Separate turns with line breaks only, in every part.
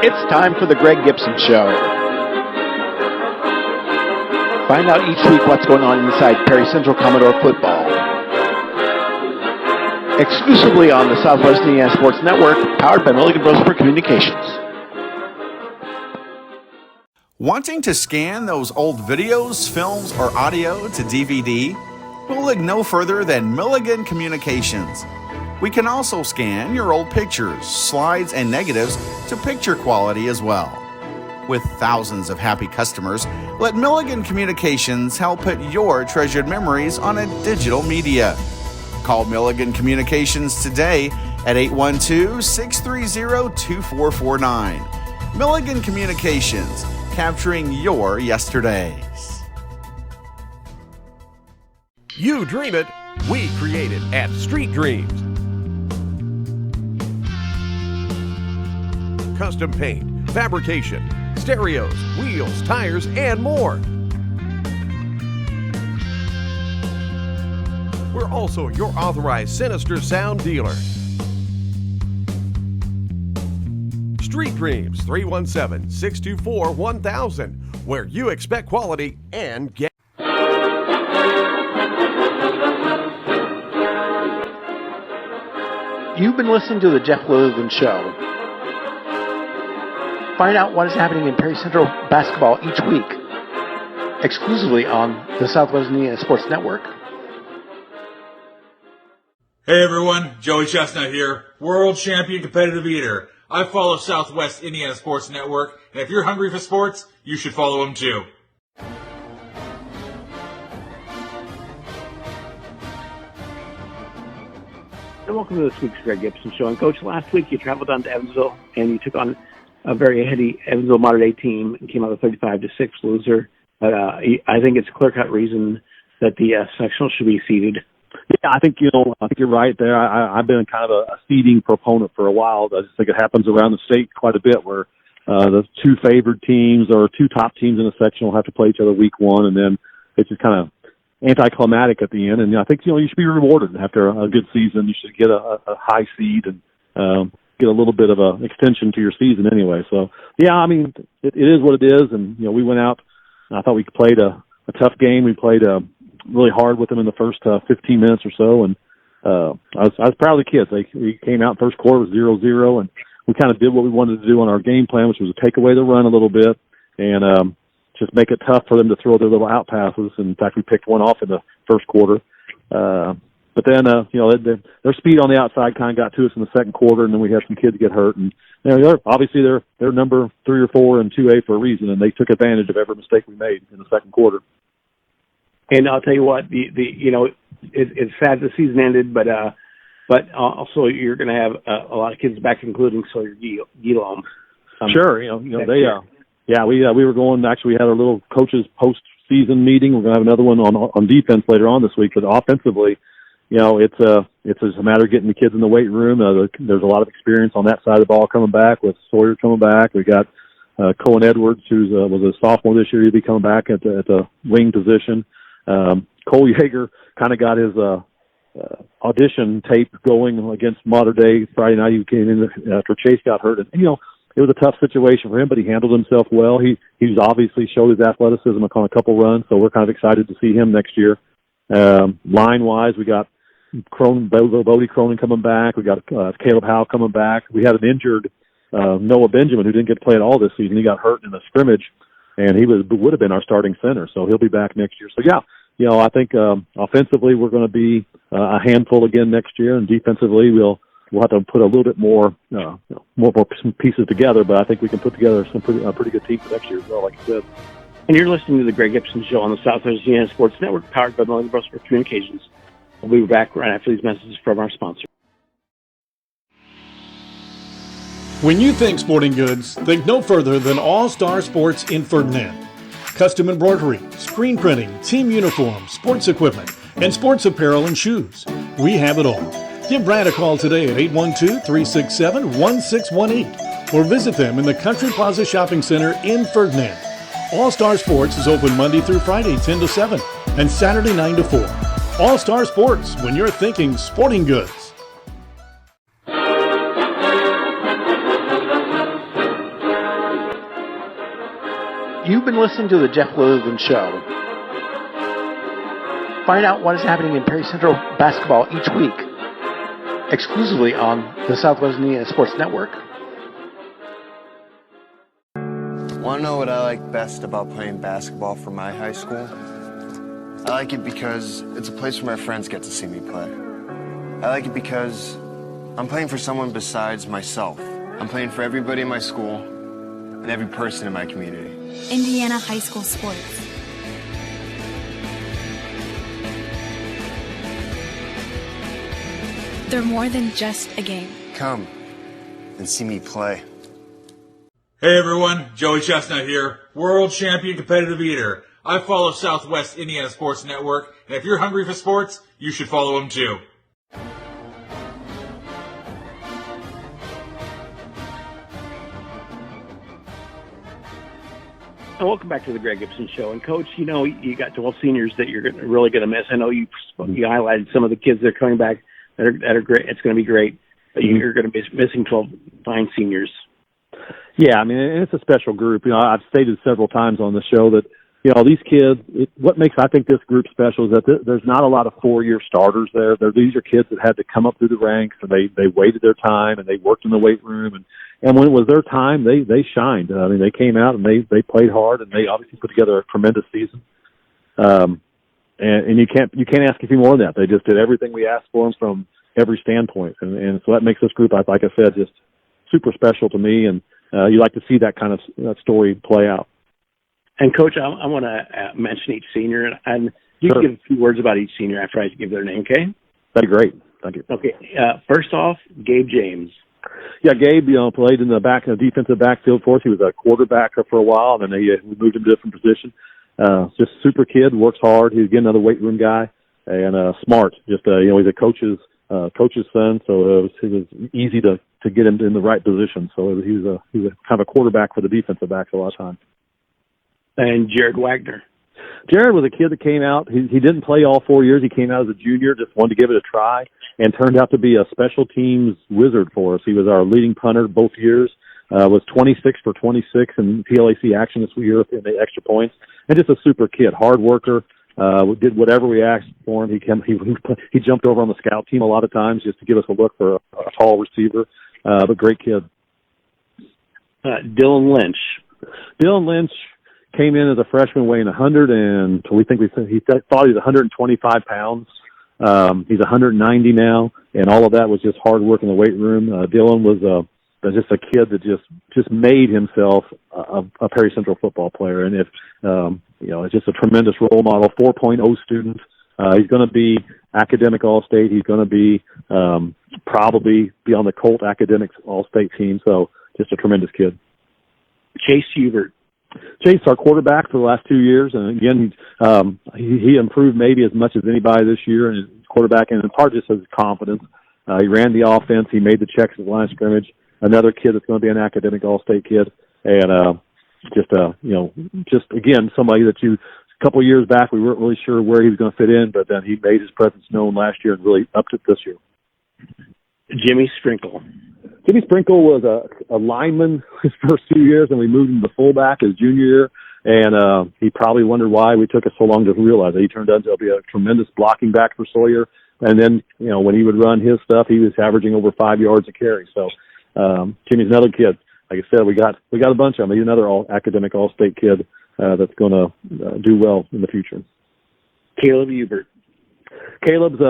It's time for the Greg Gibson Show. Find out each week what's going on inside Perry Central Commodore football. Exclusively on the Southwest Indiana Sports Network, powered by Milligan Brosper Communications.
Wanting to scan those old videos, films, or audio to DVD? We'll look no further than Milligan Communications. We can also scan your old pictures, slides, and negatives to picture quality as well. With thousands of happy customers, let Milligan Communications help put your treasured memories on a digital media. Call Milligan Communications today at 812-630-2449. Milligan Communications, capturing your yesterdays.
You dream it, we create it at Street Dreams. Custom paint, fabrication, stereos, wheels, tires, and more. We're also your authorized Sinister Sound dealer. Street Dreams, 317-624-1000, where you expect quality and get.
You've been listening to the Jeff Lilligan Show. Find out what is happening in Perry Central basketball each week, exclusively on the Southwest Indiana Sports Network.
Hey everyone, Joey Chestnut here, world champion competitive eater. I follow Southwest Indiana Sports Network, and if you're hungry for sports, you should follow them too.
And welcome to this week's Greg Gibson Show. And Coach, last week you traveled down to Evansville and you took on a very heady Evansville Modern Day team and came out a 35-6 loser. I think it's a clear-cut reason that the sectional should be seeded.
Yeah, I think you're right there. I've been kind of a seeding proponent for a while. I just think it happens around the state quite a bit where the two favored teams or two top teams in a section will have to play each other week one, and then it's just kind of anticlimactic at the end. And I think you should be rewarded after a good season. You should get a high seed and get a little bit of a extension to your season anyway. So yeah, I mean it is what it is. And we went out. And I thought we played a tough game. We played really hard with them in the first 15 minutes or so, and I was proud of the kids. We came out first quarter with 0-0, and we kind of did what we wanted to do on our game plan, which was to take away the run a little bit and just make it tough for them to throw their little out passes. In fact, we picked one off in the first quarter. But then, their speed on the outside kind of got to us in the second quarter, and then we had some kids get hurt. And obviously they're number 3 or 4 in 2A for a reason, and they took advantage of every mistake we made in the second quarter.
And I'll tell you what, it's sad the season ended, but also you're going to have a lot of kids back, including Sawyer Guillaume.
Sure, we were going. Actually, we had our little coaches post-season meeting. We're going to have another one on defense later on this week. But offensively, it's just a matter of getting the kids in the weight room. There's a lot of experience on that side of the ball coming back with Sawyer coming back. We got Cohen Edwards, who was a sophomore this year. He'll be coming back at the wing position. Cole Yeager kind of got his audition tape going against Modern Day Friday night. He came in after Chase got hurt, and it was a tough situation for him, but he handled himself well. He's obviously showed his athleticism on a couple runs, so we're kind of excited to see him next year. Line wise, we got Bodie Cronin coming back. We got Caleb Howe coming back. We had an injured Noah Benjamin who didn't get to play at all this season. He got hurt in a scrimmage, and he would have been our starting center, so he'll be back next year. So yeah, I think offensively we're going to be a handful again next year, and defensively we'll have to put a little bit more some pieces together. But I think we can put together a pretty good team for next year as well, like you said.
And you're listening to the Greg Gibson Show on the Southwest Indiana Sports Network, powered by Milligan Brosper Communications. We'll be back right after these messages from our sponsor.
When you think sporting goods, think no further than All Star Sports in Ferdinand. Custom embroidery, screen printing, team uniforms, sports equipment, and sports apparel and shoes. We have it all. Give Brad a call today at 812-367-1618 or visit them in the Country Plaza Shopping Center in Ferdinand. All Star Sports is open Monday through Friday 10 to 7 and Saturday 9 to 4. All Star Sports, when you're thinking sporting goods.
You've been listening to The Jeff Logan Show. Find out what is happening in Perry Central basketball each week, exclusively on the Southwest Indiana Sports Network.
Want to know what I like best about playing basketball for my high school? I like it because it's a place where my friends get to see me play. I like it because I'm playing for someone besides myself. I'm playing for everybody in my school and every person in my community.
Indiana high school sports. They're more than just a game.
Come and see me play.
Hey everyone, Joey Chestnut here, world champion competitive eater. I follow Southwest Indiana Sports Network, and if you're hungry for sports, you should follow them too.
And welcome back to the Greg Gibson Show. And Coach, you know, you got 12 seniors that you're really going to miss. I know you highlighted some of the kids that are coming back that are great. It's going to be great. But you're going to be missing 12 fine seniors.
Yeah, I mean, it's a special group. You know, I've stated several times on the show that, you know, these kids, what makes, I think, this group special is that there's not a lot of 4-year starters there. These are kids that had to come up through the ranks, and they waited their time, and they worked in the weight room. And when it was their time, they shined. I mean, they came out, and they played hard, and they obviously put together a tremendous season. And you can't ask anything more than that. They just did everything we asked for them from every standpoint. And so that makes this group, like I said, just super special to me, and you like to see that kind of story play out.
And Coach, I want to mention each senior, and you
Sure.
can give a few words about each senior after I give their name, okay?
That'd be great. Thank you.
Okay. First off, Gabe James.
Yeah, Gabe, played in the defensive backfield for us. He was a quarterback for a while, and then we moved him to a different position. Just super kid, works hard. He's again another weight room guy, and smart. Just he's a coach's son, so it was easy to get him in the right position. So he was kind of a quarterback for the defensive backs a lot of times.
And Jared Wagner.
Jared was a kid that came out. He didn't play all 4 years. He came out as a junior, just wanted to give it a try, and turned out to be a special teams wizard for us. He was our leading punter both years, was 26 for 26 in PLAC action this year in the extra points, and just a super kid, hard worker. Did whatever we asked for him. He jumped over on the scout team a lot of times just to give us a look for a tall receiver, but great kid.
Dylan Lynch.
Dylan Lynch came in as a freshman weighing 100, and he thought he was 125 pounds. He's 190 now, and all of that was just hard work in the weight room. Dylan was just a kid that just made himself a Perry Central football player, and it's just a tremendous role model. 4.0 student. He's going to be academic All-State. He's going to be probably be on the Colt academics All-State team. So just a tremendous kid.
Chase Hubert.
Chase, our quarterback for the last 2 years, and again, he improved maybe as much as anybody this year in his quarterback, and in part just his confidence. He ran the offense. He made the checks at the line of scrimmage. Another kid that's going to be an academic All-State kid, and just again somebody that a couple of years back we weren't really sure where he was going to fit in, but then he made his presence known last year and really upped it this year.
Jimmy Sprinkle.
Jimmy Sprinkle was a lineman his first 2 years, and we moved him to fullback his junior year. And he probably wondered why we took us so long to realize that he turned out to be a tremendous blocking back for Sawyer. And then, when he would run his stuff, he was averaging over 5 yards a carry. So Jimmy's another kid. Like I said, we got a bunch of them. He's another academic All-State kid that's going to do well in the future.
Caleb Hubert.
Caleb's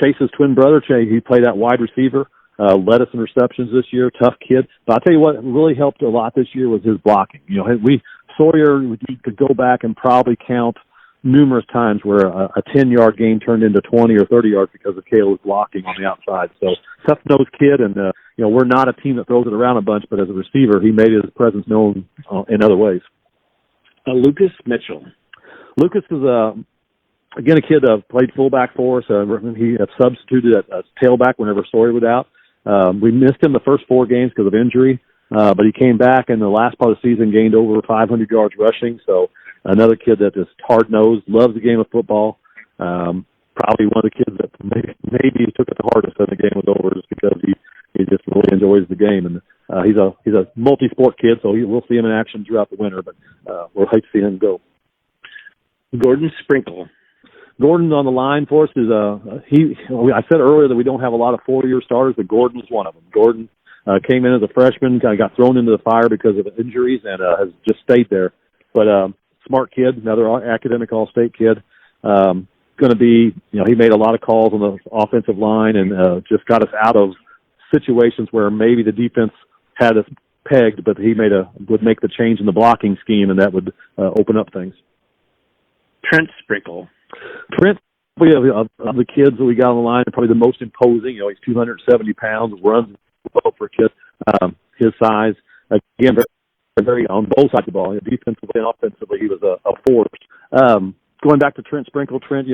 Chase's twin brother. Chase, he played that wide receiver. Led us in receptions this year. Tough kid. But I'll tell you what really helped a lot this year was his blocking. Sawyer, we could go back and probably count numerous times where a 10-yard game turned into 20 or 30 yards because of Caleb's blocking on the outside. So tough-nosed kid, and we're not a team that throws it around a bunch, but as a receiver, he made his presence known in other ways.
Lucas Mitchell.
Lucas was again a kid that played fullback for us. He substituted at tailback whenever Sawyer was out. We missed him the first 4 games because of injury, but he came back in the last part of the season, gained over 500 yards rushing. So another kid that is hard-nosed, loves the game of football. Probably one of the kids that maybe he took it the hardest when the game was over, just because he just really enjoys the game. And he's a multi-sport kid, so we'll see him in action throughout the winter. But we'll hate to see him go.
Gordon Sprinkle.
Gordon's on the line for us. I said earlier that we don't have a lot of 4-year starters, but Gordon was one of them. Gordon came in as a freshman, kind of got thrown into the fire because of injuries, and has just stayed there. But smart kid, another academic all-state kid. Going to be, he made a lot of calls on the offensive line and just got us out of situations where maybe the defense had us pegged, but he would make the change in the blocking scheme, and that would open up things.
Trent Sprinkle.
Trent, of the kids that we got on the line, probably the most imposing. He's 270 pounds, runs well for a kid his size. Again, very on both sides of the ball, defensively and offensively, he was a force. Going back to Trent Sprinkle, Trent, is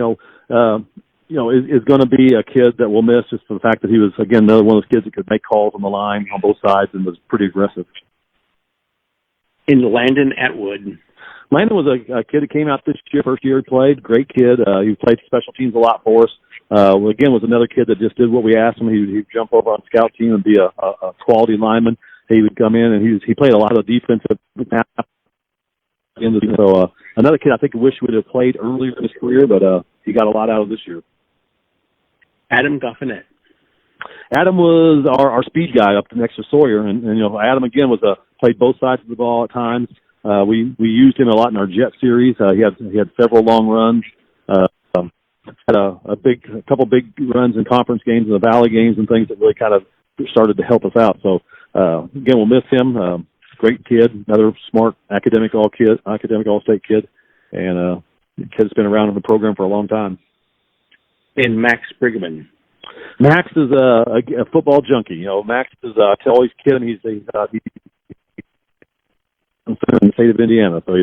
going to be a kid that we'll miss just for the fact that he was, again, another one of those kids that could make calls on the line on both sides and was pretty aggressive.
In Landon Atwood.
Landon was a kid that came out this year, first year he played, great kid. He played special teams a lot for us. Again, was another kid that just did what we asked him. He'd jump over on the scout team and be a quality lineman. He would come in and he played a lot of defensive. So another kid I think I wish would have played earlier in his career, but he got a lot out of this year.
Adam Goffinet.
Adam was our speed guy up next to Sawyer, and Adam again played both sides of the ball at times. We used him a lot in our jet series. He had several long runs. Had a couple big runs in conference games and the Valley games and things that really kind of started to help us out. So again, we'll miss him. Great kid, another smart academic all-state kid, and kid's been around in the program for a long time. And Max Brigman. Max is a football junkie. Max is I always kid him. He's in the state of Indiana, so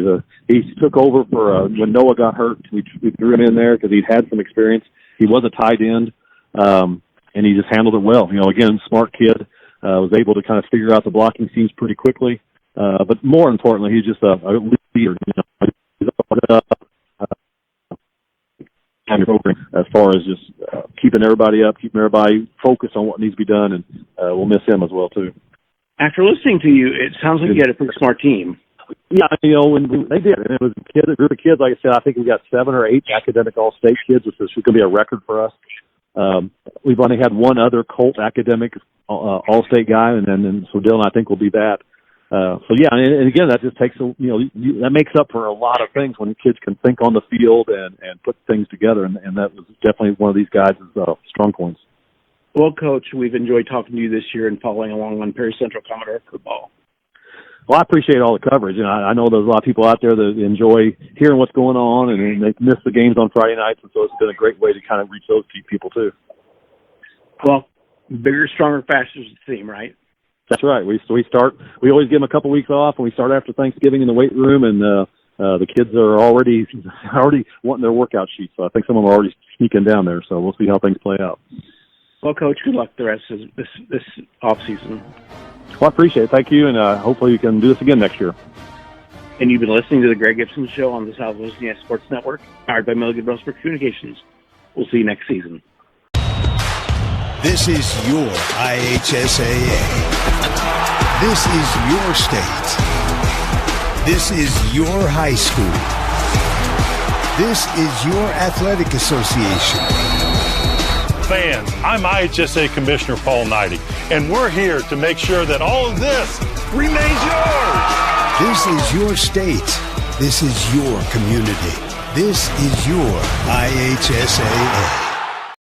he took over for when Noah got hurt. We threw him in there because he'd had some experience. He was a tight end, and he just handled it well. Again, smart kid. Was able to kind of figure out the blocking schemes pretty quickly. But more importantly, he's just a leader. As far as just keeping everybody up, keeping everybody focused on what needs to be done, and we'll miss him as well, too. After listening to you, it sounds like you had a pretty smart team. Yeah, when they did. And it was a group of kids, like I said, I think we got 7 or 8 academic all-state kids, which is going to be a record for us. We've only had one other Colt academic all-state guy, and so Dylan, I think, will be that. And again, that just takes that makes up for a lot of things when kids can think on the field and put things together, and that was definitely one of these guys' strong points. Well, Coach, we've enjoyed talking to you this year and following along on Perry Central Commodore football. Well, I appreciate all the coverage. I know there's a lot of people out there that enjoy hearing what's going on, and they miss the games on Friday nights, and so it's been a great way to kind of reach those people, too. Well, bigger, stronger, faster is the theme, right? That's right. We always give them a couple weeks off, and we start after Thanksgiving in the weight room, and the kids are already wanting their workout sheets, so I think some of them are already sneaking down there, so we'll see how things play out. Well, Coach, good luck the rest of this off-season. Well, I appreciate it. Thank you, and hopefully we can do this again next year. And you've been listening to the Greg Gibson Show on the Southwest Indiana Sports Network, powered by Milligan Brosberg Communications. We'll see you next season.
This is your IHSAA. This is your state. This is your high school. This is your athletic association.
Fans, I'm IHSA Commissioner Paul Knighty, and we're here to make sure that all of this remains yours.
This is your state. This is your community. This is your IHSAA.